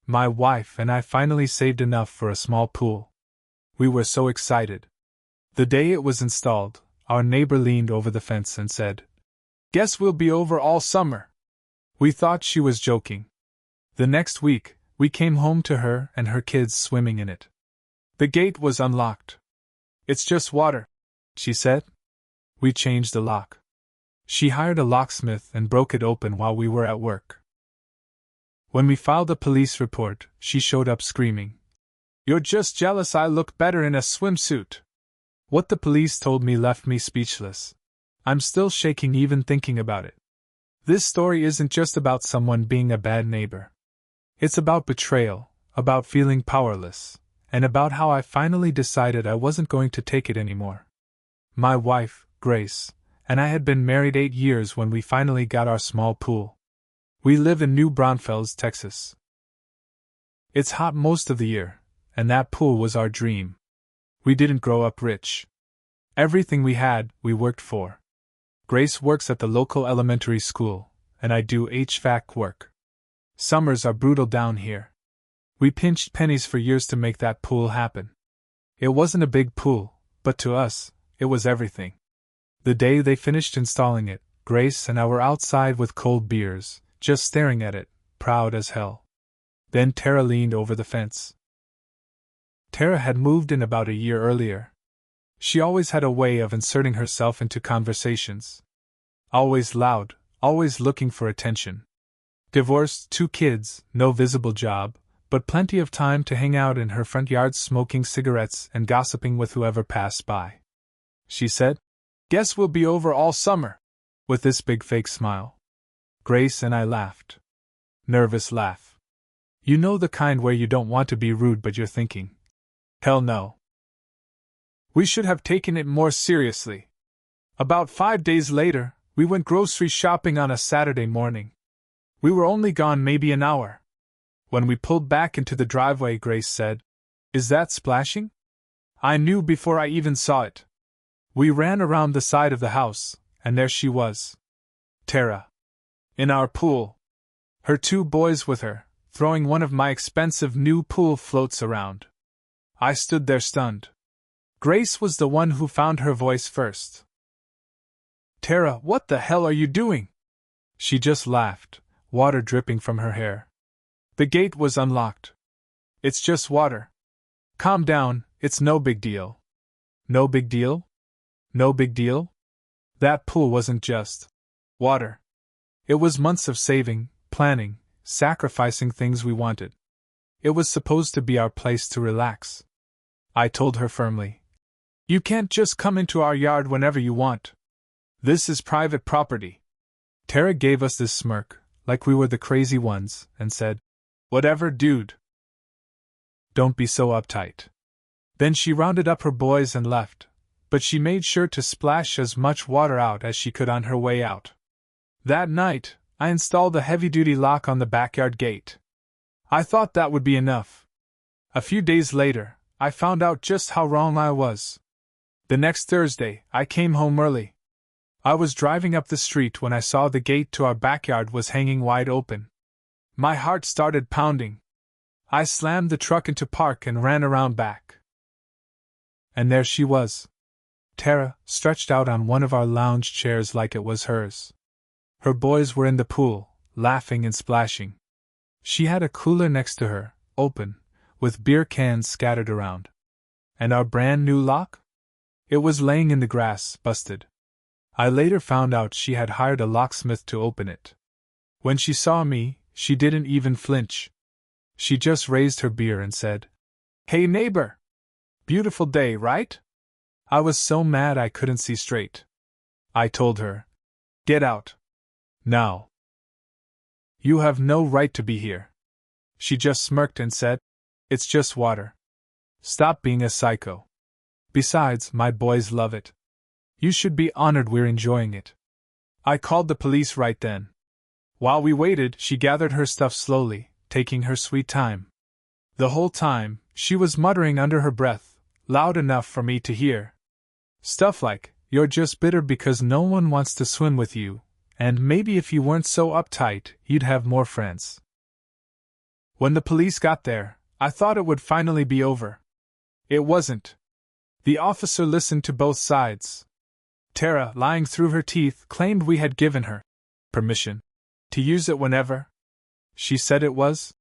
My wife and I finally saved enough for a small pool. We were so excited. The day it was installed, our neighbor leaned over the fence and said, "Guess we'll be over all summer." We thought she was joking. The next week, we came home to her and her kids swimming in it. The gate was unlocked. "It's just water," she said. We changed the lock. She hired a locksmith and broke it open while we were at work. When we filed a police report, she showed up screaming, "You're just jealous I look better in a swimsuit." What the police told me left me speechless. I'm still shaking even thinking about it. This story isn't just about someone being a bad neighbor. It's about betrayal, about feeling powerless, and about how I finally decided I wasn't going to take it anymore. My wife, Grace, and I had been married 8 years when we finally got our small pool. We live in New Braunfels, Texas. It's hot most of the year, and that pool was our dream. We didn't grow up rich. Everything we had, we worked for. Grace works at the local elementary school, and I do HVAC work. Summers are brutal down here. We pinched pennies for years to make that pool happen. It wasn't a big pool, but to us, it was everything. The day they finished installing it, Grace and I were outside with cold beers, just staring at it, proud as hell. Then Tara leaned over the fence. Tara had moved in about a year earlier. She always had a way of inserting herself into conversations. Always loud, always looking for attention. Divorced, 2 kids, no visible job, but plenty of time to hang out in her front yard smoking cigarettes and gossiping with whoever passed by. She said, "Guess we'll be over all summer," with this big fake smile. Grace and I laughed. Nervous laugh. You know the kind where you don't want to be rude but you're thinking, hell no. We should have taken it more seriously. About 5 days later, we went grocery shopping on a Saturday morning. We were only gone maybe an hour. When we pulled back into the driveway, Grace said, "Is that splashing?" I knew before I even saw it. We ran around the side of the house, and there she was. Tara. In our pool. Her 2 boys with her, throwing one of my expensive new pool floats around. I stood there stunned. Grace was the one who found her voice first. "Tara, what the hell are you doing?" She just laughed, water dripping from her hair. The gate was unlocked. "It's just water. Calm down, it's no big deal." No big deal? No big deal? That pool wasn't just water. It was months of saving, planning, sacrificing things we wanted. It was supposed to be our place to relax. I told her firmly, "You can't just come into our yard whenever you want. This is private property." Tara gave us this smirk, like we were the crazy ones, and said, "Whatever, dude. Don't be so uptight." Then she rounded up her boys and left, but she made sure to splash as much water out as she could on her way out. That night, I installed a heavy-duty lock on the backyard gate. I thought that would be enough. A few days later, I found out just how wrong I was. The next Thursday, I came home early. I was driving up the street when I saw the gate to our backyard was hanging wide open. My heart started pounding. I slammed the truck into park and ran around back. And there she was. Tara, stretched out on one of our lounge chairs like it was hers. Her boys were in the pool, laughing and splashing. She had a cooler next to her, open, with beer cans scattered around. And our brand new lock? It was laying in the grass, busted. I later found out she had hired a locksmith to open it. When she saw me, she didn't even flinch. She just raised her beer and said, "Hey neighbor! Beautiful day, right?" I was so mad I couldn't see straight. I told her, "Get out. Now. You have no right to be here." She just smirked and said, "It's just water. Stop being a psycho. Besides, my boys love it. You should be honored we're enjoying it." I called the police right then. While we waited, she gathered her stuff slowly, taking her sweet time. The whole time, she was muttering under her breath, loud enough for me to hear. Stuff like, "You're just bitter because no one wants to swim with you, and maybe if you weren't so uptight, you'd have more friends." When the police got there, I thought it would finally be over. It wasn't. The officer listened to both sides. Tara, lying through her teeth, claimed we had given her permission to use it whenever she said it was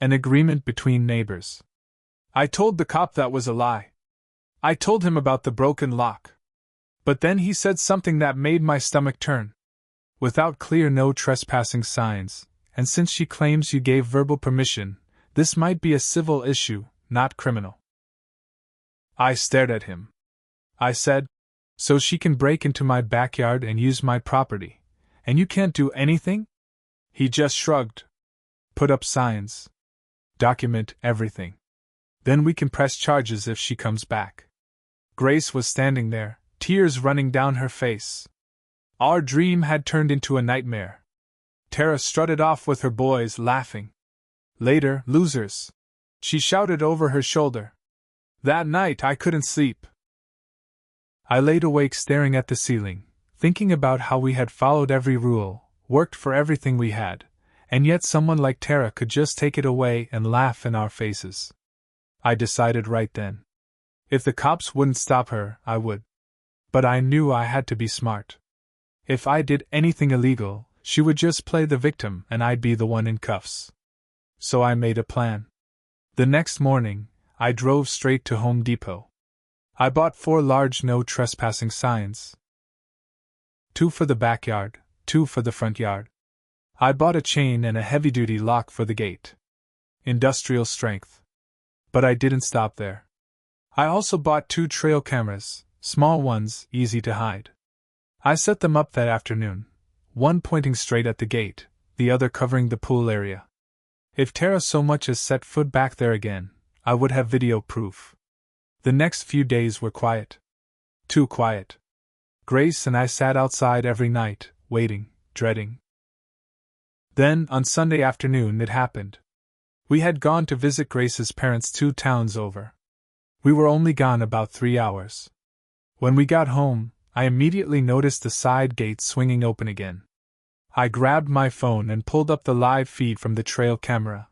an agreement between neighbors. I told the cop that was a lie. I told him about the broken lock. But then he said something that made my stomach turn. Without clear no trespassing signs, and since she claims you gave verbal permission, this might be a civil issue, not criminal. I stared at him. I said, so she can break into my backyard and use my property, and you can't do anything? He just shrugged. Put up signs. Document everything. Then we can press charges if she comes back. Grace was standing there, tears running down her face. Our dream had turned into a nightmare. Tara strutted off with her boys, laughing. Later, losers, she shouted over her shoulder. That night I couldn't sleep. I laid awake staring at the ceiling, thinking about how we had followed every rule, worked for everything we had, and yet someone like Tara could just take it away and laugh in our faces. I decided right then. If the cops wouldn't stop her, I would. But I knew I had to be smart. If I did anything illegal, she would just play the victim and I'd be the one in cuffs. So I made a plan. The next morning, I drove straight to Home Depot. I bought 4 large no trespassing signs. 2 for the backyard, 2 for the front yard. I bought a chain and a heavy-duty lock for the gate. Industrial strength. But I didn't stop there. I also bought 2 trail cameras, small ones, easy to hide. I set them up that afternoon, one pointing straight at the gate, the other covering the pool area. If Tara so much as set foot back there again, I would have video proof. The next few days were quiet. Too quiet. Grace and I sat outside every night, waiting, dreading. Then, on Sunday afternoon, it happened. We had gone to visit Grace's parents 2 towns over. We were only gone about 3 hours. When we got home, I immediately noticed the side gate swinging open again. I grabbed my phone and pulled up the live feed from the trail camera.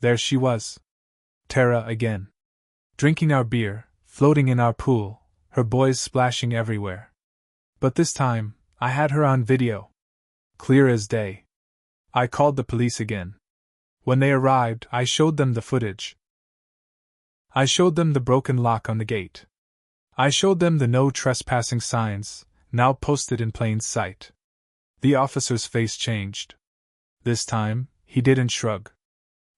There she was. Tara again. Drinking our beer, floating in our pool, her boys splashing everywhere. But this time, I had her on video. Clear as day. I called the police again. When they arrived, I showed them the footage. I showed them the broken lock on the gate. I showed them the no trespassing signs, now posted in plain sight. The officer's face changed. This time, he didn't shrug.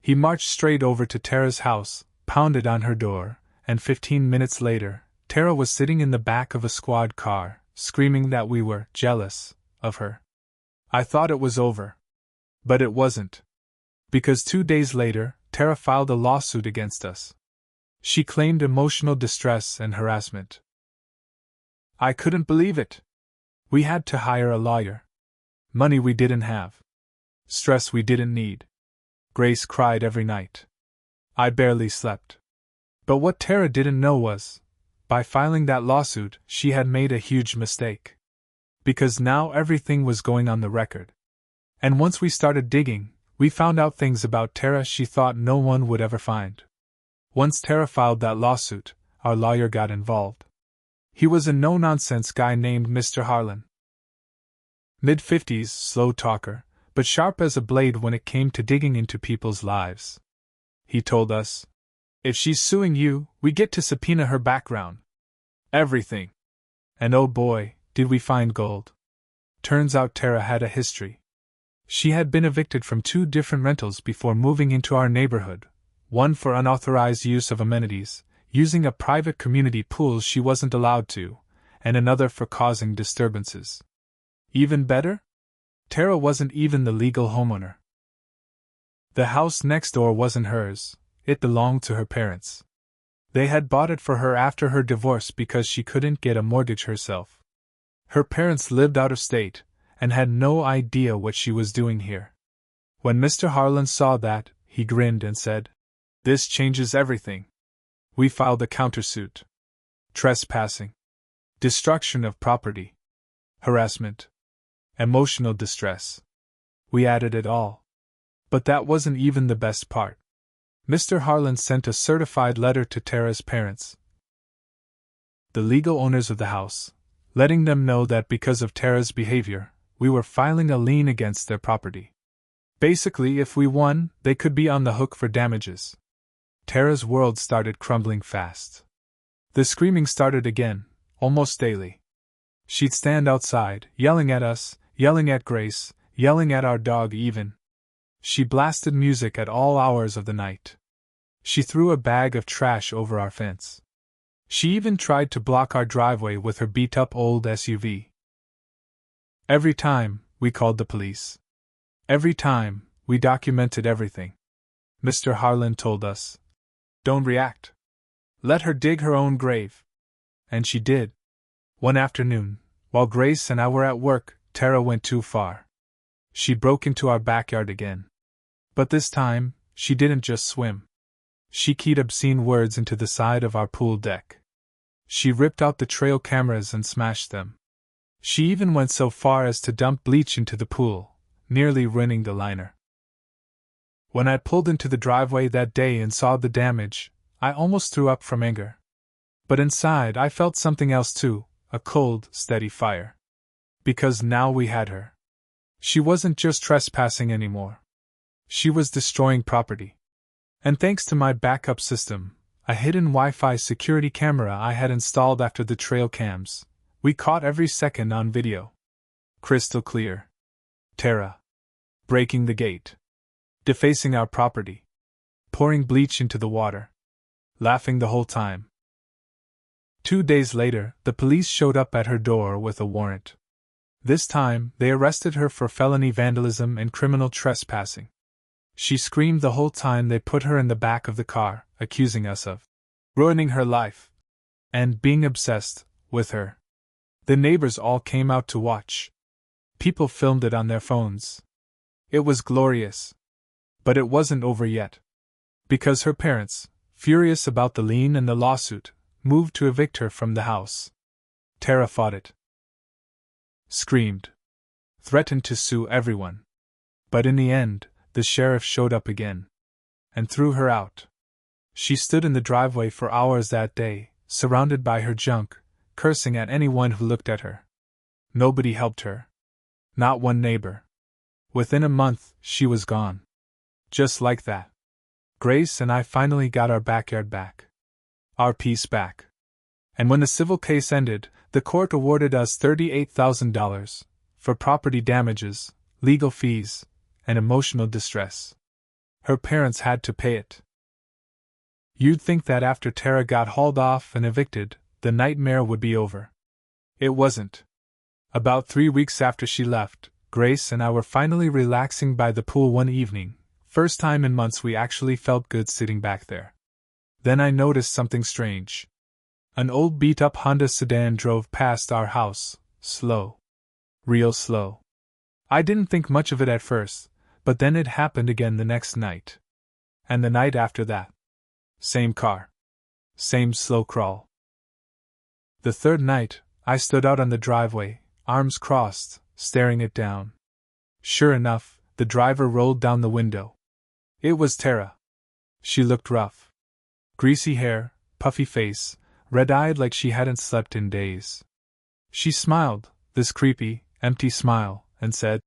He marched straight over to Tara's house, pounded on her door, and 15 minutes later, Tara was sitting in the back of a squad car, screaming that we were jealous of her. I thought it was over. But it wasn't. Because 2 days later, Tara filed a lawsuit against us. She claimed emotional distress and harassment. I couldn't believe it. We had to hire a lawyer. Money we didn't have. Stress we didn't need. Grace cried every night. I barely slept. But what Tara didn't know was, by filing that lawsuit, she had made a huge mistake. Because now everything was going on the record. And once we started digging, we found out things about Tara she thought no one would ever find. Once Tara filed that lawsuit, our lawyer got involved. He was a no-nonsense guy named Mr. Harlan. Mid-50s, slow talker, but sharp as a blade when it came to digging into people's lives. He told us, if she's suing you, we get to subpoena her background. Everything. And oh boy, did we find gold. Turns out Tara had a history. She had been evicted from 2 different rentals before moving into our neighborhood, one for unauthorized use of amenities, using a private community pool she wasn't allowed to, and another for causing disturbances. Even better? Tara wasn't even the legal homeowner. The house next door wasn't hers, it belonged to her parents. They had bought it for her after her divorce because she couldn't get a mortgage herself. Her parents lived out of state, and had no idea what she was doing here. When Mr. Harlan saw that, he grinned and said, "This changes everything." We filed a countersuit. Trespassing. Destruction of property. Harassment. Emotional distress. We added it all. But that wasn't even the best part. Mr. Harlan sent a certified letter to Tara's parents, the legal owners of the house, letting them know that because of Tara's behavior, we were filing a lien against their property. Basically, if we won, they could be on the hook for damages. Tara's world started crumbling fast. The screaming started again, almost daily. She'd stand outside, yelling at us, yelling at Grace, yelling at our dog even. She blasted music at all hours of the night. She threw a bag of trash over our fence. She even tried to block our driveway with her beat-up old SUV. Every time, we called the police. Every time, we documented everything. Mr. Harlan told us, "Don't react. Let her dig her own grave." And she did. One afternoon, while Grace and I were at work, Tara went too far. She broke into our backyard again. But this time, she didn't just swim. She keyed obscene words into the side of our pool deck. She ripped out the trail cameras and smashed them. She even went so far as to dump bleach into the pool, nearly ruining the liner. When I pulled into the driveway that day and saw the damage, I almost threw up from anger. But inside I felt something else too, a cold, steady fire. Because now we had her. She wasn't just trespassing anymore. She was destroying property. And thanks to my backup system, a hidden Wi-Fi security camera I had installed after the trail cams, we caught every second on video. Crystal clear. Tara. Breaking the gate. Defacing our property. Pouring bleach into the water. Laughing the whole time. 2 days later, the police showed up at her door with a warrant. This time, they arrested her for felony vandalism and criminal trespassing. She screamed the whole time they put her in the back of the car, accusing us of ruining her life and being obsessed with her. The neighbors all came out to watch. People filmed it on their phones. It was glorious. But it wasn't over yet. Because her parents, furious about the lien and the lawsuit, moved to evict her from the house. Tara fought it. Screamed. Threatened to sue everyone. But in the end, the sheriff showed up again. And threw her out. She stood in the driveway for hours that day, surrounded by her junk, cursing at anyone who looked at her. Nobody helped her. Not one neighbor. Within a month, she was gone. Just like that. Grace and I finally got our backyard back. Our peace back. And when the civil case ended, the court awarded us $38,000 for property damages, legal fees, and emotional distress. Her parents had to pay it. You'd think that after Tara got hauled off and evicted, the nightmare would be over. It wasn't. About 3 weeks after she left, Grace and I were finally relaxing by the pool one evening, first time in months we actually felt good sitting back there. Then I noticed something strange. An old beat-up Honda sedan drove past our house, slow. Real slow. I didn't think much of it at first, but then it happened again the next night. And the night after that. Same car. Same slow crawl. The third night, I stood out on the driveway, arms crossed, staring it down. Sure enough, the driver rolled down the window. It was Tara. She looked rough. Greasy hair, puffy face, red-eyed like she hadn't slept in days. She smiled, this creepy, empty smile, and said,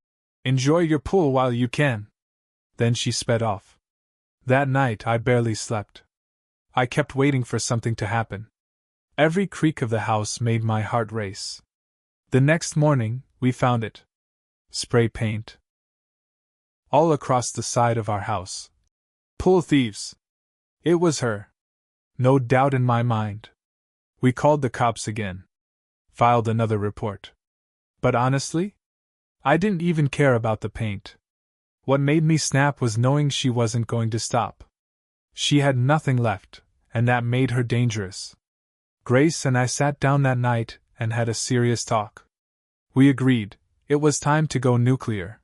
"Enjoy your pool while you can." Then she sped off. That night I barely slept. I kept waiting for something to happen. Every creak of the house made my heart race. The next morning, we found it. Spray paint. All across the side of our house. Pool thieves. It was her. No doubt in my mind. We called the cops again. Filed another report. But honestly, I didn't even care about the paint. What made me snap was knowing she wasn't going to stop. She had nothing left, and that made her dangerous. Grace and I sat down that night and had a serious talk. We agreed it was time to go nuclear.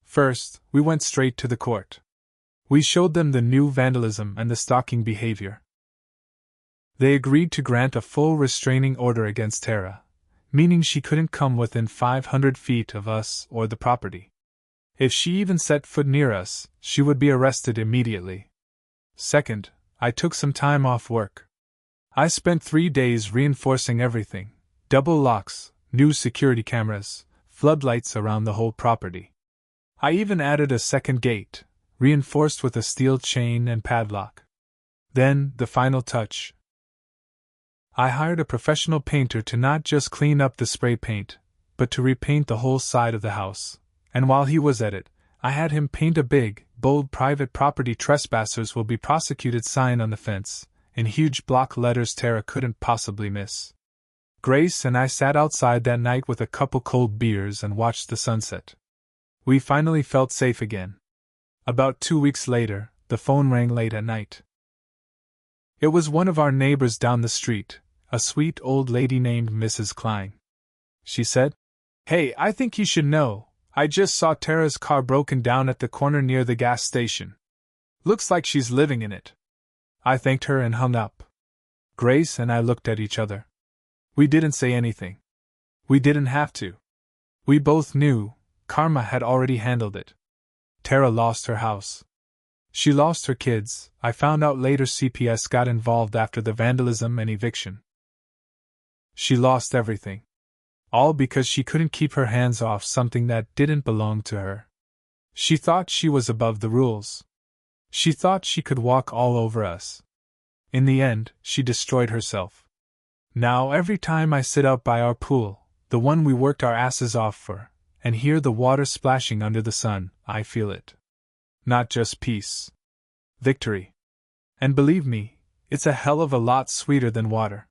First, we went straight to the court. We showed them the new vandalism and the stalking behavior. They agreed to grant a full restraining order against Tara, meaning she couldn't come within 500 feet of us or the property. If she even set foot near us, she would be arrested immediately. Second, I took some time off work. I spent 3 days reinforcing everything: double locks, new security cameras, floodlights around the whole property. I even added a second gate, reinforced with a steel chain and padlock. Then, the final touch. I hired a professional painter to not just clean up the spray paint, but to repaint the whole side of the house. And while he was at it, I had him paint a big, bold "Private Property Trespassers Will Be Prosecuted" sign on the fence, in huge block letters Tara couldn't possibly miss. Grace and I sat outside that night with a couple cold beers and watched the sunset. We finally felt safe again. About 2 weeks later, the phone rang late at night. It was one of our neighbors down the street, a sweet old lady named Mrs. Klein. She said, "Hey, I think you should know, I just saw Tara's car broken down at the corner near the gas station. Looks like she's living in it." I thanked her and hung up. Grace and I looked at each other. We didn't say anything. We didn't have to. We both knew karma had already handled it. Tara lost her house. She lost her kids. I found out later CPS got involved after the vandalism and eviction. She lost everything. All because she couldn't keep her hands off something that didn't belong to her. She thought she was above the rules. She thought she could walk all over us. In the end, she destroyed herself. Now every time I sit out by our pool, the one we worked our asses off for, and hear the water splashing under the sun, I feel it. Not just peace. Victory. And believe me, it's a hell of a lot sweeter than water.